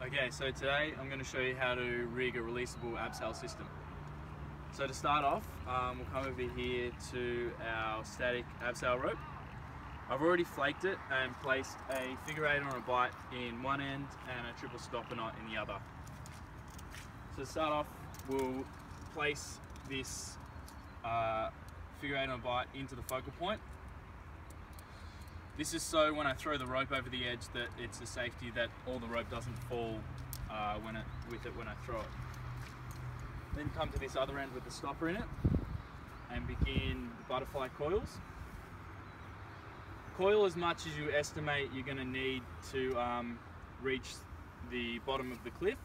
Okay, so today I'm going to show you how to rig a releasable abseil system. So to start off, we'll come over here to our static abseil rope. I've already flaked it and placed a figure 8 on a bite in one end and a triple stopper knot in the other. So to start off, we'll place this figure 8 on a bite into the focal point. This is so when I throw the rope over the edge that it's a safety that all the rope doesn't fall when I throw it. Then come to this other end with the stopper in it and begin the butterfly coils. Coil as much as you estimate you're going to need to reach the bottom of the cliff.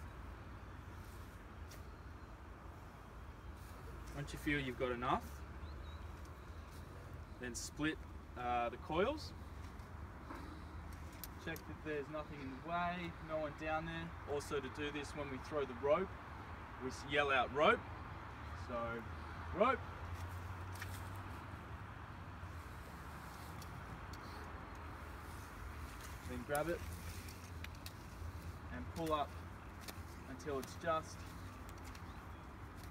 Once you feel you've got enough, then split the coils. Check that there's nothing in the way, no one down there. Also, to do this when we throw the rope, we yell out rope. So, rope. Then grab it and pull up until it's just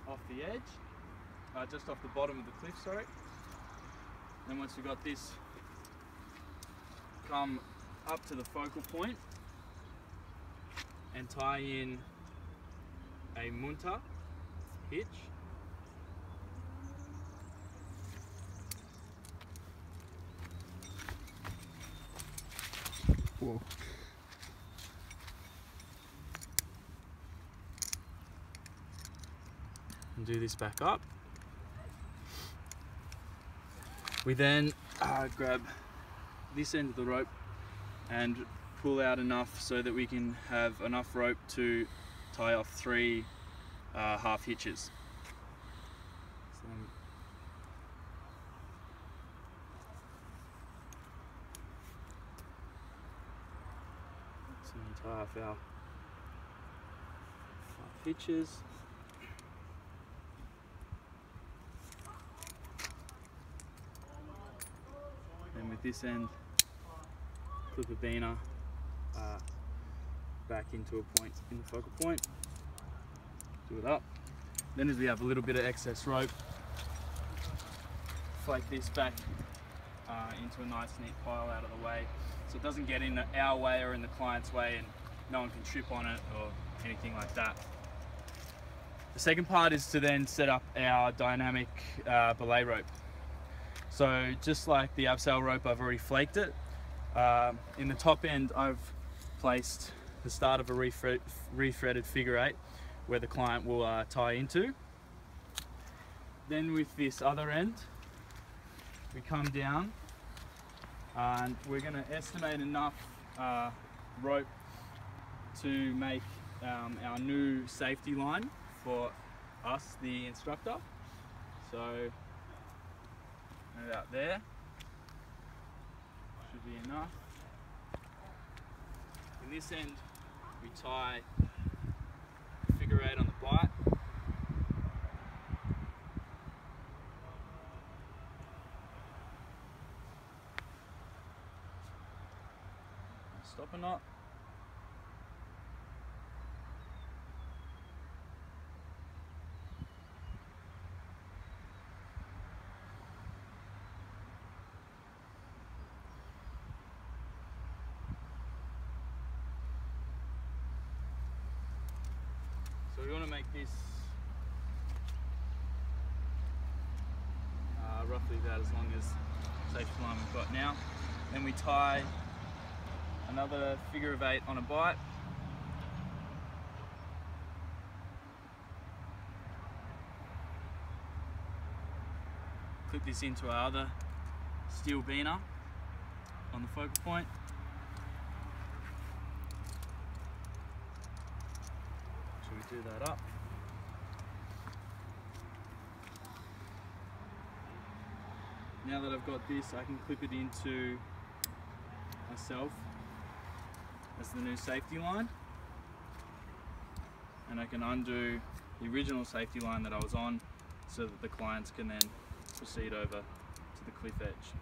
off the edge, just off the bottom of the cliff, sorry. Then once we've got this, come up to the focal point and tie in a munter hitch. Whoa. And do this back up. We then grab this end of the rope and pull out enough so that we can have enough rope to tie off 3 half hitches. So we tie off our half hitches. And with this end, clip a beaner back into a point in the focal point. Do it up. Then as we have a little bit of excess rope, flake this back into a nice neat pile out of the way so it doesn't get in our way or in the client's way and no one can trip on it or anything like that. The second part is to then set up our dynamic belay rope. So just like the abseil rope, I've already flaked it. In the top end, I've placed the start of a re-threaded figure 8 where the client will tie into. Then with this other end, we come down and we're going to estimate enough rope to make our new safety line for us, the instructor. So about there should be enough. In this end, we tie figure 8 on the bite. Stopper knot. So we want to make this roughly about as long as the safety line we've got now. Then we tie another figure of 8 on a bite. Clip this into our other steel beaner on the focal point. Do that up. Now that I've got this, I can clip it into myself as the new safety line, and I can undo the original safety line that I was on so that the clients can then proceed over to the cliff edge.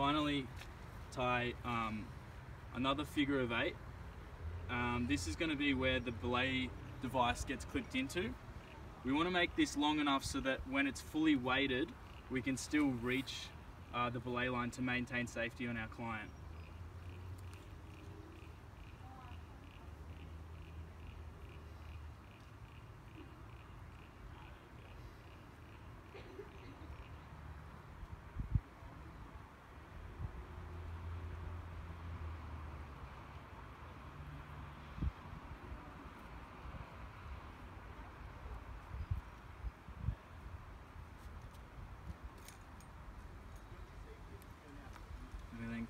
finally tie another figure of 8. This is going to be where the belay device gets clipped into. We want to make this long enough so that when it's fully weighted, we can still reach the belay line to maintain safety on our client.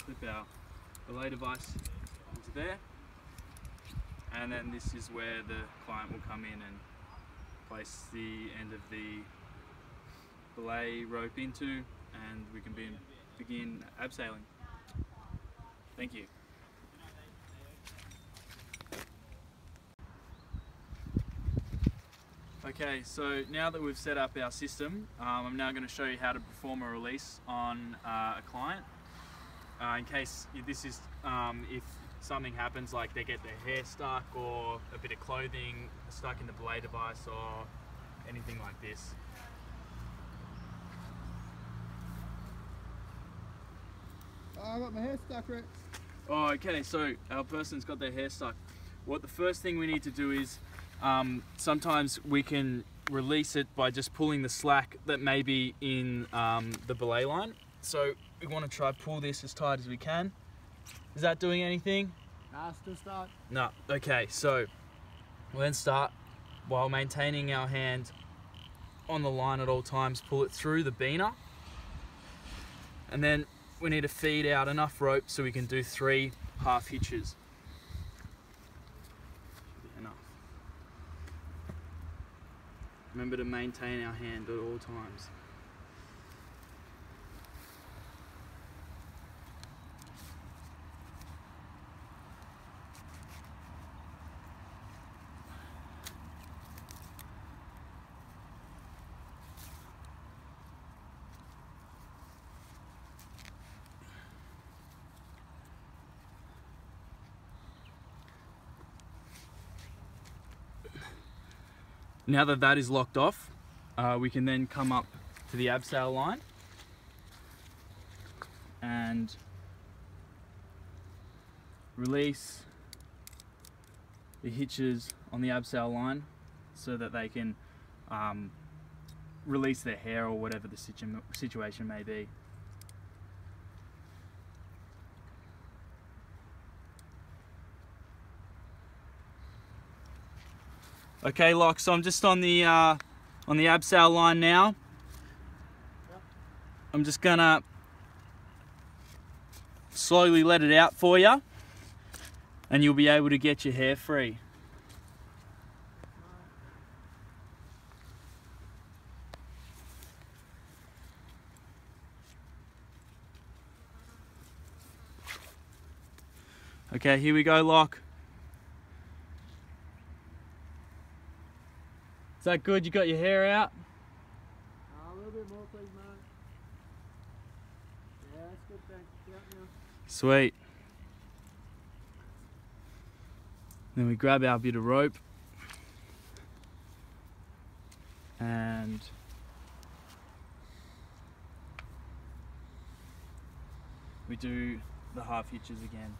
Clip our belay device into there, and then this is where the client will come in and place the end of the belay rope into, and we can begin abseiling. Thank you. Okay, so now that we've set up our system, I'm now going to show you how to perform a release on a client. In case this is if something happens, like they get their hair stuck or a bit of clothing stuck in the belay device or anything like this. Oh, I got my hair stuck, Rex. Oh, okay, so our person's got their hair stuck. What the first thing we need to do is sometimes we can release it by just pulling the slack that may be in the belay line. So we want to try pull this as tight as we can. Is that doing anything? Nah, still start. No. Okay, so we'll then start while maintaining our hand on the line at all times. Pull it through the beaner, and then we need to feed out enough rope so we can do 3 half hitches. Enough. Remember to maintain our hand at all times. Now that that is locked off, we can then come up to the abseil line and release the hitches on the abseil line so that they can release their hair or whatever the situation may be. Okay, Locke, so I'm just on the abseil line now. Yep. I'm just gonna slowly let it out for you, and you'll be able to get your hair free. Okay, here we go, Locke. Is that good? You got your hair out? A little bit more, please, mate. Yeah, that's good, thanks. Now. Sweet. Then we grab our bit of rope and we do the half hitches again.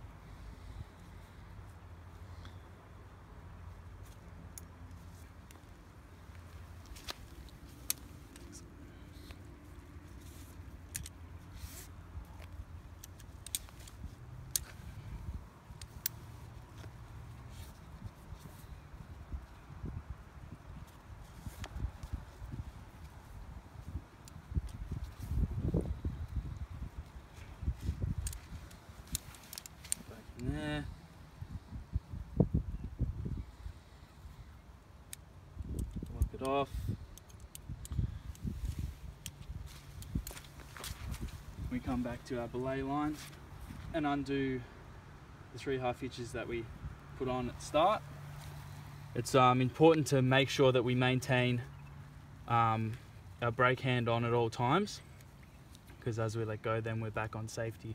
There. Lock it off. We come back to our belay line and undo the 3 half hitches that we put on at the start. It's important to make sure that we maintain our brake hand on at all times, because as we let go, then we're back on safety.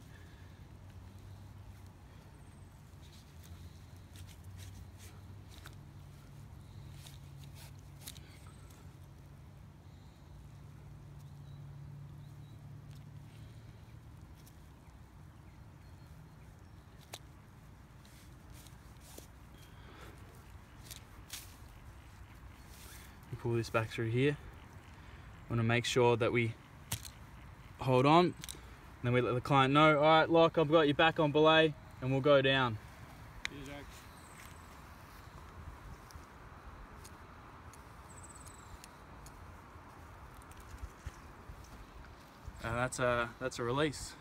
Pull this back through here. Want to make sure that we hold on, and then we let the client know, all right, lock, I've got you back on belay, and we'll go down. And that's a release.